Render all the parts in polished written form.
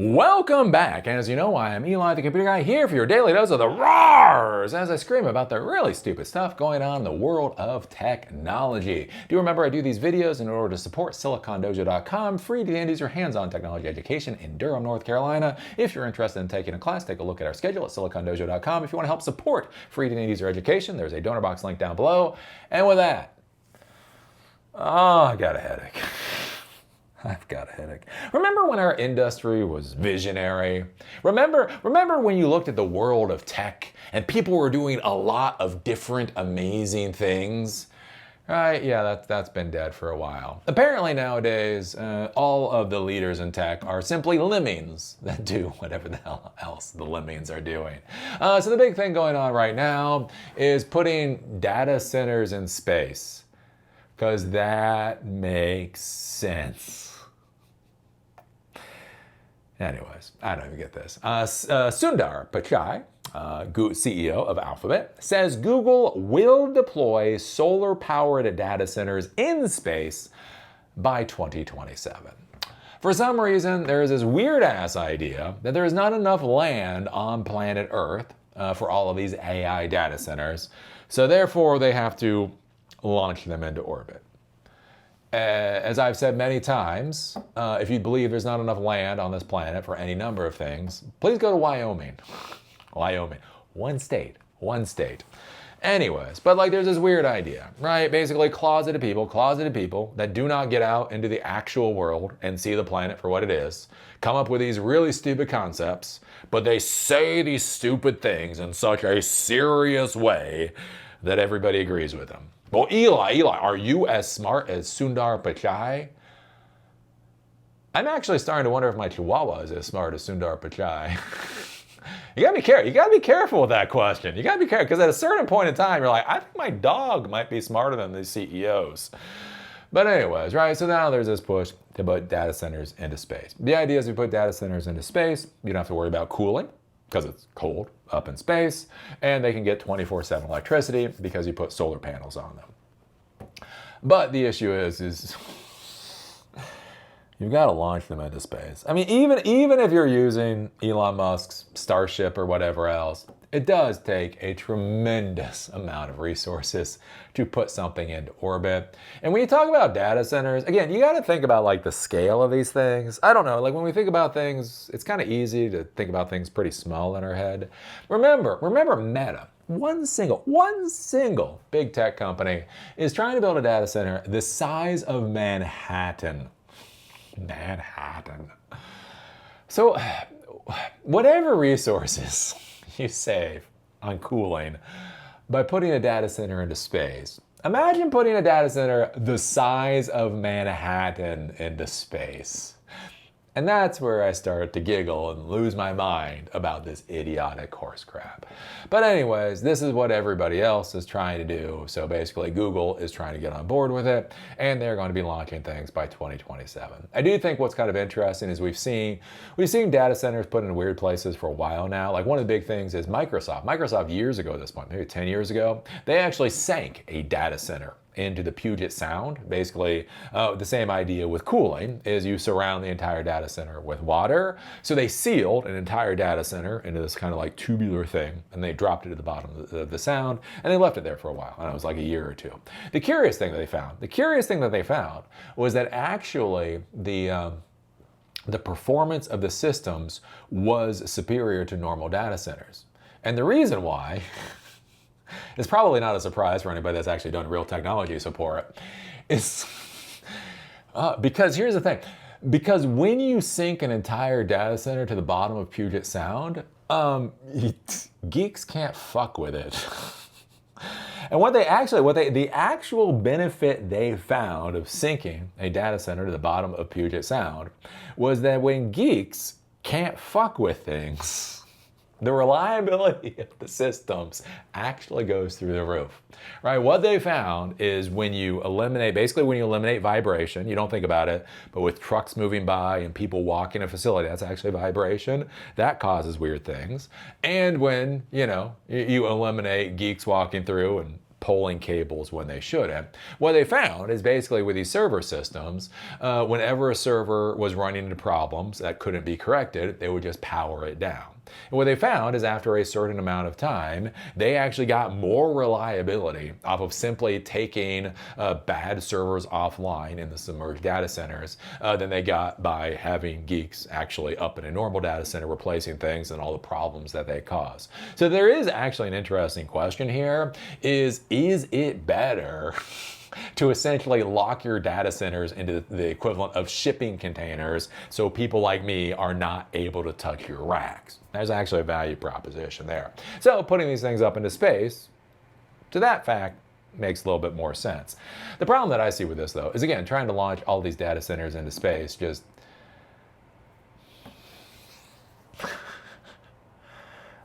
Welcome back, and as you know, I am Eli, the computer guy, here for your daily dose of the roars as I scream about the really stupid stuff going on in the world of technology. Do you remember I do these videos in order to support SiliconDojo.com, free to end user hands-on technology education in Durham, North Carolina. If you're interested in taking a class, take a look at our schedule at SiliconDojo.com. If you want to help support free to end user education, there's a donor box link down below. And with that, I got a headache. I've got a headache. Remember when our industry was visionary? Remember when you looked at the world of tech and people were doing a lot of different amazing things? Right, yeah, that's been dead for a while. Apparently nowadays, all of the leaders in tech are simply lemmings that do whatever the hell else the lemmings are doing. So the big thing going on right now is putting data centers in space, because that makes sense. Anyways, I don't even get this. Sundar Pichai, CEO of Alphabet, says Google will deploy solar-powered data centers in space by 2027. For some reason, there is this weird-ass idea that there is not enough land on planet Earth for all of these AI data centers, so therefore they have to launch them into orbit. As I've said many times, if you believe there's not enough land on this planet for any number of things, please go to Wyoming. Wyoming. One state. Anyways, but there's this weird idea, right? Basically closeted people that do not get out into the actual world and see the planet for what it is, come up with these really stupid concepts, but they say these stupid things in such a serious way that everybody agrees with them. Well, Eli, are you as smart as Sundar Pichai? I'm actually starting to wonder if my Chihuahua is as smart as Sundar Pichai. You gotta be careful. You gotta be careful with that question. You gotta be careful, because at a certain point in time, you're like, I think my dog might be smarter than these CEOs. But anyways, right, so now there's this push to put data centers into space. The idea is we put data centers into space, you don't have to worry about cooling, because it's cold up in space, and they can get 24/7 electricity because you put solar panels on them. But the issue is you've got to launch them into space. I mean, even if you're using Elon Musk's Starship or whatever else, it does take a tremendous amount of resources to put something into orbit. And when you talk about data centers, again, you got to think about the scale of these things. I don't know, when we think about things, it's kind of easy to think about things pretty small in our head. Remember Meta. One single big tech company is trying to build a data center the size of Manhattan. So whatever resources you save on cooling by putting a data center into space, imagine putting a data center the size of Manhattan into space. And that's where I start to giggle and lose my mind about this idiotic horse crap. But anyways, this is what everybody else is trying to do. So basically Google is trying to get on board with it, and they're going to be launching things by 2027. I do think what's kind of interesting is we've seen data centers put in weird places for a while now. One of the big things is Microsoft. Microsoft years ago at this point, maybe 10 years ago, they actually sank a data center into the Puget Sound. Basically, the same idea with cooling is you surround the entire data center with water. So they sealed an entire data center into this kind of tubular thing, and they dropped it at the bottom of the sound, and they left it there for a while. And it was a year or two. The curious thing that they found was that actually the performance of the systems was superior to normal data centers. And the reason why it's probably not a surprise for anybody that's actually done real technology support. It's because here's the thing. Because when you sink an entire data center to the bottom of Puget Sound, geeks can't fuck with it. And the actual benefit they found of sinking a data center to the bottom of Puget Sound was that when geeks can't fuck with things, the reliability of the systems actually goes through the roof, right? What they found is when you eliminate vibration, you don't think about it, but with trucks moving by and people walking a facility, that's actually vibration. That causes weird things. And when, you eliminate geeks walking through and pulling cables when they shouldn't. What they found is basically with these server systems, whenever a server was running into problems that couldn't be corrected, they would just power it down. And what they found is after a certain amount of time, they actually got more reliability off of simply taking bad servers offline in the submerged data centers than they got by having geeks actually up in a normal data center replacing things and all the problems that they cause. So there is actually an interesting question here. Is it better to essentially lock your data centers into the equivalent of shipping containers so people like me are not able to touch your racks? There's actually a value proposition there. So putting these things up into space, to that fact, makes a little bit more sense. The problem that I see with this, though, is again, trying to launch all these data centers into space just...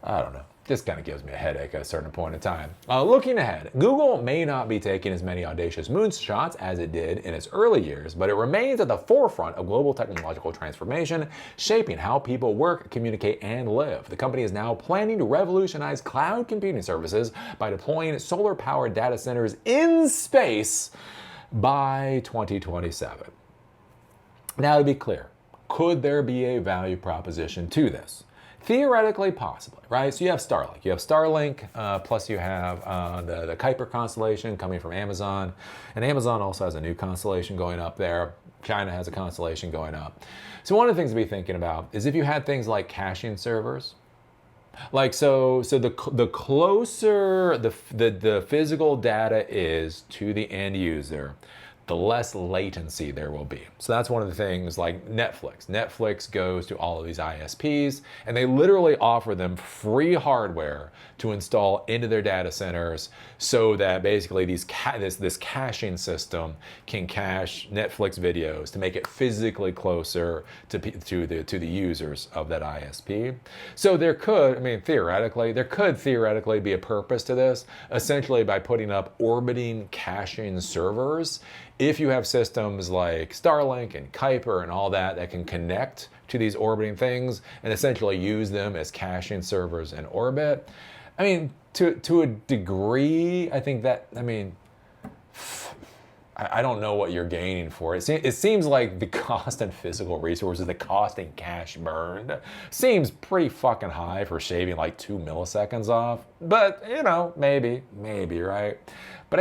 I don't know. Just kind of gives me a headache at a certain point in time. Looking ahead, Google may not be taking as many audacious moonshots as it did in its early years, but it remains at the forefront of global technological transformation, shaping how people work, communicate, and live. The company is now planning to revolutionize cloud computing services by deploying solar-powered data centers in space by 2027. Now, to be clear, could there be a value proposition to this? Theoretically, possibly, right? So you have Starlink. You have Starlink, plus you have the Kuiper constellation coming from Amazon. And Amazon also has a new constellation going up there. China has a constellation going up. So one of the things to be thinking about is if you had things like caching servers, like so the closer the physical data is to the end user, the less latency there will be. So that's one of the things like Netflix. Netflix goes to all of these ISPs and they literally offer them free hardware to install into their data centers so that basically this caching system can cache Netflix videos to make it physically closer to the users of that ISP. So there could, there could theoretically be a purpose to this, essentially by putting up orbiting caching servers. If you have systems like Starlink and Kuiper and all that that can connect to these orbiting things and essentially use them as caching servers in orbit, to a degree, I think that, I don't know what you're gaining for it. It seems like the cost and physical resources, the cost and cash burned, seems pretty fucking high for shaving like 2 milliseconds off. But, maybe, right? But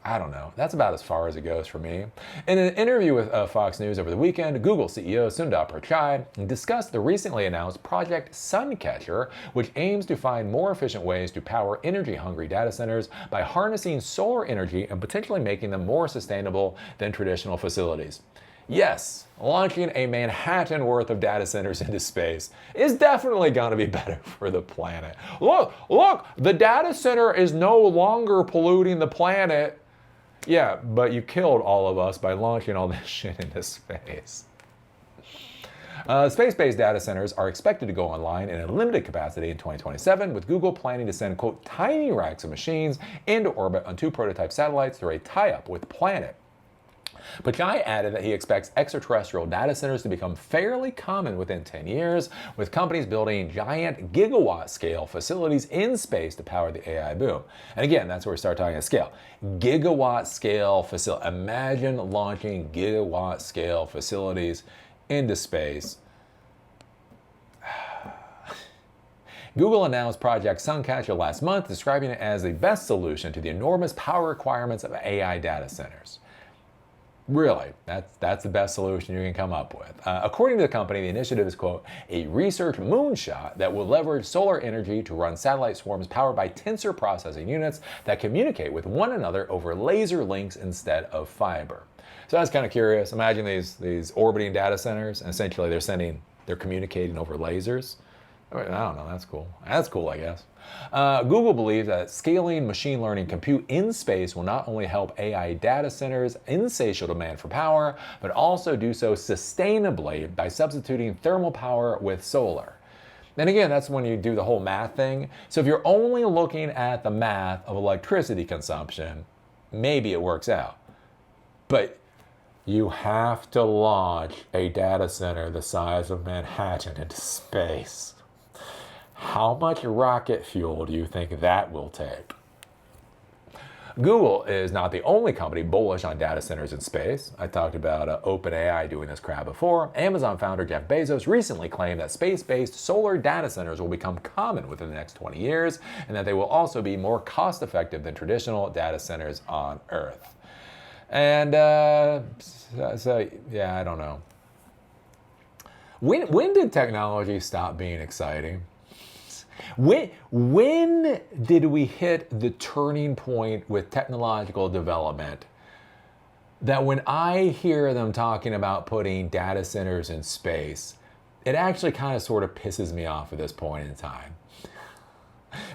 I don't know. That's about as far as it goes for me. In an interview with Fox News over the weekend, Google CEO Sundar Pichai discussed the recently announced Project Suncatcher, which aims to find more efficient ways to power energy-hungry data centers by harnessing solar energy and potentially making them more sustainable than traditional facilities. Yes, launching a Manhattan worth of data centers into space is definitely going to be better for the planet. Look, the data center is no longer polluting the planet. Yeah, but you killed all of us by launching all this shit into space. Space-based data centers are expected to go online in a limited capacity in 2027, with Google planning to send, quote, tiny racks of machines into orbit on 2 prototype satellites through a tie-up with Planet. Pichai added that he expects extraterrestrial data centers to become fairly common within 10 years, with companies building giant gigawatt-scale facilities in space to power the AI boom. And again, that's where we start talking about scale. Gigawatt-scale facility. Imagine launching gigawatt-scale facilities into space. Google announced Project Suncatcher last month, describing it as the best solution to the enormous power requirements of AI data centers. Really, that's the best solution you can come up with. According to the company, the initiative is, quote, a research moonshot that will leverage solar energy to run satellite swarms powered by tensor processing units that communicate with one another over laser links instead of fiber. So I was kind of curious. Imagine these orbiting data centers, and essentially they're communicating over lasers. I don't know, that's cool. That's cool, I guess. Google believes that scaling machine learning compute in space will not only help AI data centers' insatiable demand for power, but also do so sustainably by substituting thermal power with solar. And again, that's when you do the whole math thing. So if you're only looking at the math of electricity consumption, maybe it works out. But you have to launch a data center the size of Manhattan into space. How much rocket fuel do you think that will take? Google is not the only company bullish on data centers in space. I talked about OpenAI doing this crap before. Amazon founder Jeff Bezos recently claimed that space-based solar data centers will become common within the next 20 years, and that they will also be more cost-effective than traditional data centers on Earth. And yeah, I don't know. When did technology stop being exciting? When did we hit the turning point with technological development that when I hear them talking about putting data centers in space, it actually kind of sort of pisses me off at this point in time?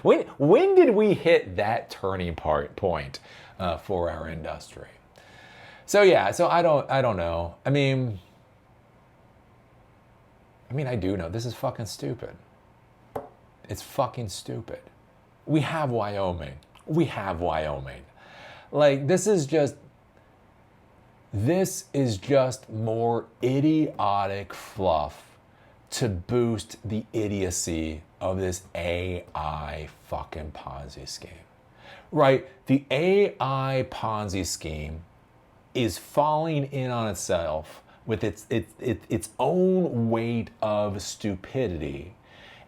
When did we hit that turning point for our industry? So yeah, so I don't know. I mean, I do know this is fucking stupid. It's fucking stupid. We have Wyoming. Like, this is just more idiotic fluff to boost the idiocy of this AI fucking Ponzi scheme. Right? The AI Ponzi scheme is falling in on itself with its own weight of stupidity.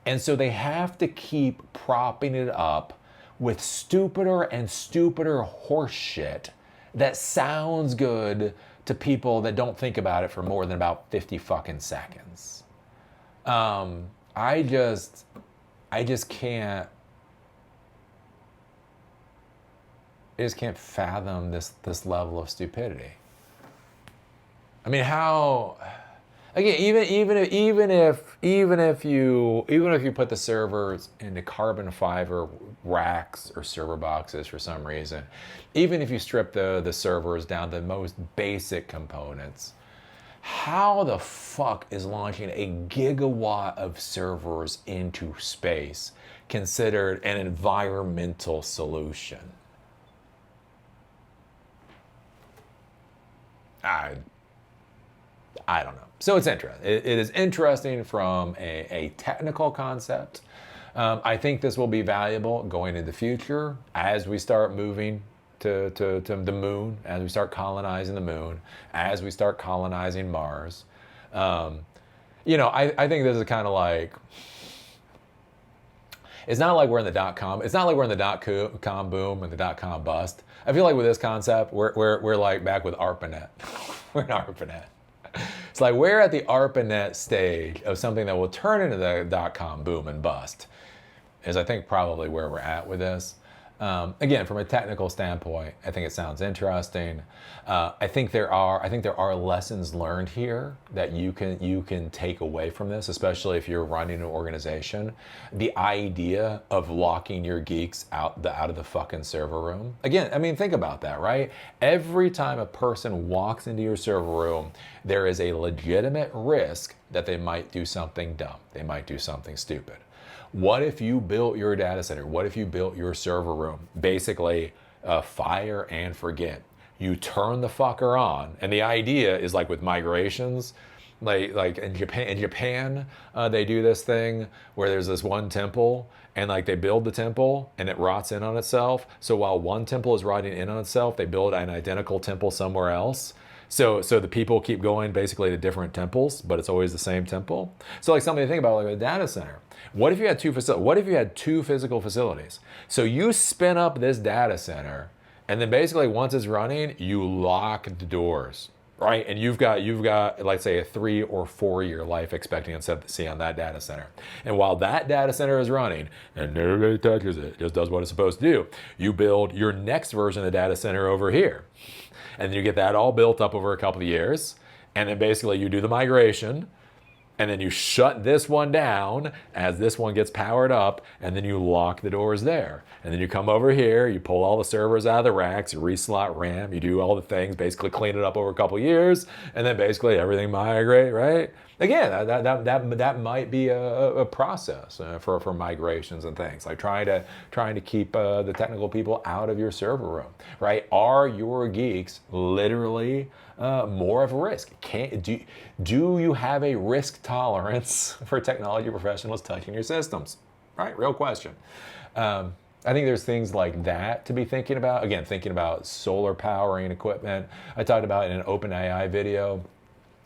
And so they have to keep propping it up with stupider and stupider horse shit that sounds good to people that don't think about it for more than about 50 fucking seconds. I just can't fathom this level of stupidity. I mean, how? Again, even if you put the servers into carbon fiber racks or server boxes for some reason, even if you strip the servers down to the most basic components, how the fuck is launching a gigawatt of servers into space considered an environmental solution? I don't know. So it's interesting. It is interesting from a technical concept. I think this will be valuable going into the future as we start moving to the moon, as we start colonizing the moon, as we start colonizing Mars. I think this is kind of like, it's not like we're in the dot-com. It's not like we're in the dot-com boom and the dot-com bust. I feel like with this concept, we're like back with ARPANET. We're in ARPANET. It's like we're at the ARPANET stage of something that will turn into the dot-com boom and bust, is I think probably where we're at with this. Again, from a technical standpoint, I think it sounds interesting. I think there are lessons learned here that you can take away from this, especially if you're running an organization. The idea of locking your geeks out of the fucking server room. Again, I mean, think about that, right? Every time a person walks into your server room, there is a legitimate risk that they might do something dumb. They might do something stupid. What if you built your data center? What if you built your server room? Basically, fire and forget. You turn the fucker on, and the idea is like with migrations, like in Japan, they do this thing where there's this one temple, and like they build the temple and it rots in on itself. So while one temple is rotting in on itself, they build an identical temple somewhere else. So the people keep going basically to different temples, but it's always the same temple. So like something to think about, like a data center. What if you had two physical facilities? So you spin up this data center, and then basically once it's running, you lock the doors, right? And you've got like say a 3 or 4 year life expectancy on that data center. And while that data center is running and nobody touches it, just does what it's supposed to do, you build your next version of the data center over here. And then you get that all built up over a couple of years. And then basically you do the migration. And then you shut this one down as this one gets powered up. And then you lock the doors there. And then you come over here. You pull all the servers out of the racks. You reslot RAM. You do all the things. Basically clean it up over a couple of years. And then basically everything migrate, right? Again, that might be a process for migrations and things, like trying to keep the technical people out of your server room, right? Are your geeks literally more of a risk? Do you have a risk tolerance for technology professionals touching your systems? Right, real question. I think there's things like that to be thinking about. Again, thinking about solar powering equipment. I talked about in an OpenAI video.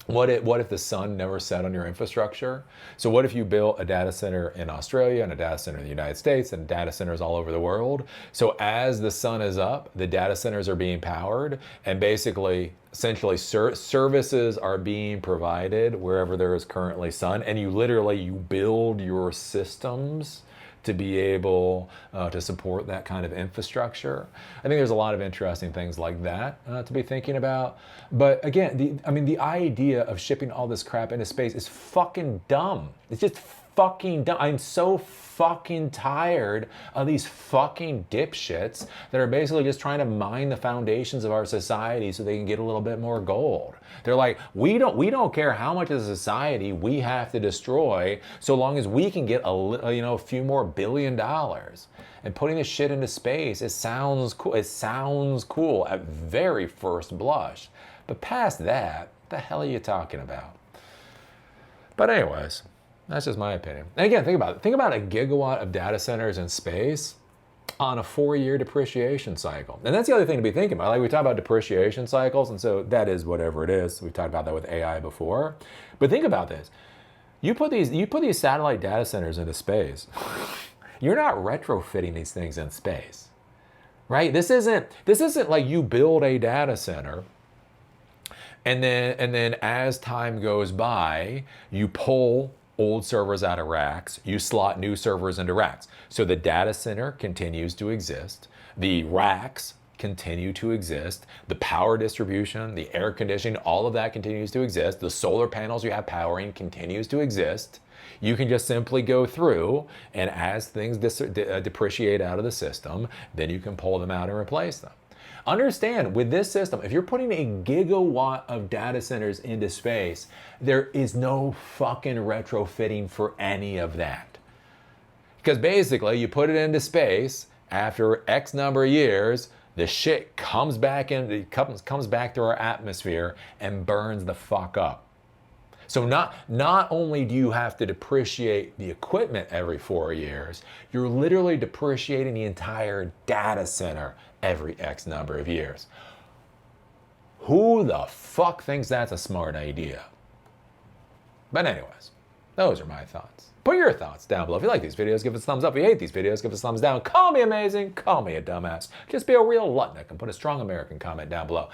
What if the sun never set on your infrastructure? So what if you built a data center in Australia and a data center in the United States and data centers all over the world? So as the sun is up, the data centers are being powered, and basically, essentially services are being provided wherever there is currently sun, and you build your systems to be able to support that kind of infrastructure. I think there's a lot of interesting things like that to be thinking about. But again, the idea of shipping all this crap into space is fucking dumb. It's just fucking dumb. I'm so fucking tired of these fucking dipshits that are basically just trying to mine the foundations of our society so they can get a little bit more gold. They're like, we don't care how much of the society we have to destroy, so long as we can get a few more $1 billion. And putting this shit into space, it sounds cool. It sounds cool at very first blush, but past that, what the hell are you talking about? But anyways, that's just my opinion. And again, think about it. Think about a gigawatt of data centers in space on a 4-year depreciation cycle. And that's the other thing to be thinking about. Like, we talk about depreciation cycles, and so that is whatever it is. We've talked about that with AI before. But think about this. You put these satellite data centers into space. You're not retrofitting these things in space. Right? This isn't like you build a data center and then as time goes by, you pull old servers out of racks, you slot new servers into racks. So the data center continues to exist, the racks continue to exist, the power distribution, the air conditioning, all of that continues to exist, the solar panels you have powering continues to exist. You can just simply go through, and as things depreciate out of the system, then you can pull them out and replace them. Understand, with this system, if you're putting a gigawatt of data centers into space, there is no fucking retrofitting for any of that. Because basically, you put it into space, after X number of years, the shit comes back to our atmosphere and burns the fuck up. So not only do you have to depreciate the equipment every 4 years, you're literally depreciating the entire data center every X number of years. Who the fuck thinks that's a smart idea? But anyways, those are my thoughts. Put your thoughts down below. If you like these videos, give us a thumbs up. If you hate these videos, give us a thumbs down. Call me amazing. Call me a dumbass. Just be a real Lutnick and put a strong American comment down below.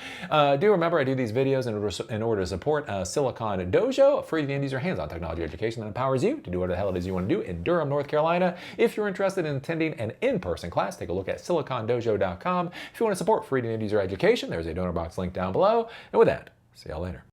Do remember I do these videos in order to support Silicon Dojo, a free to end user hands-on technology education that empowers you to do what the hell it is you want to do in Durham, North Carolina. If you're interested in attending an in-person class, take a look at silicondojo.com. If you want to support free to end user education, there's a donor box link down below. And with that, see y'all later.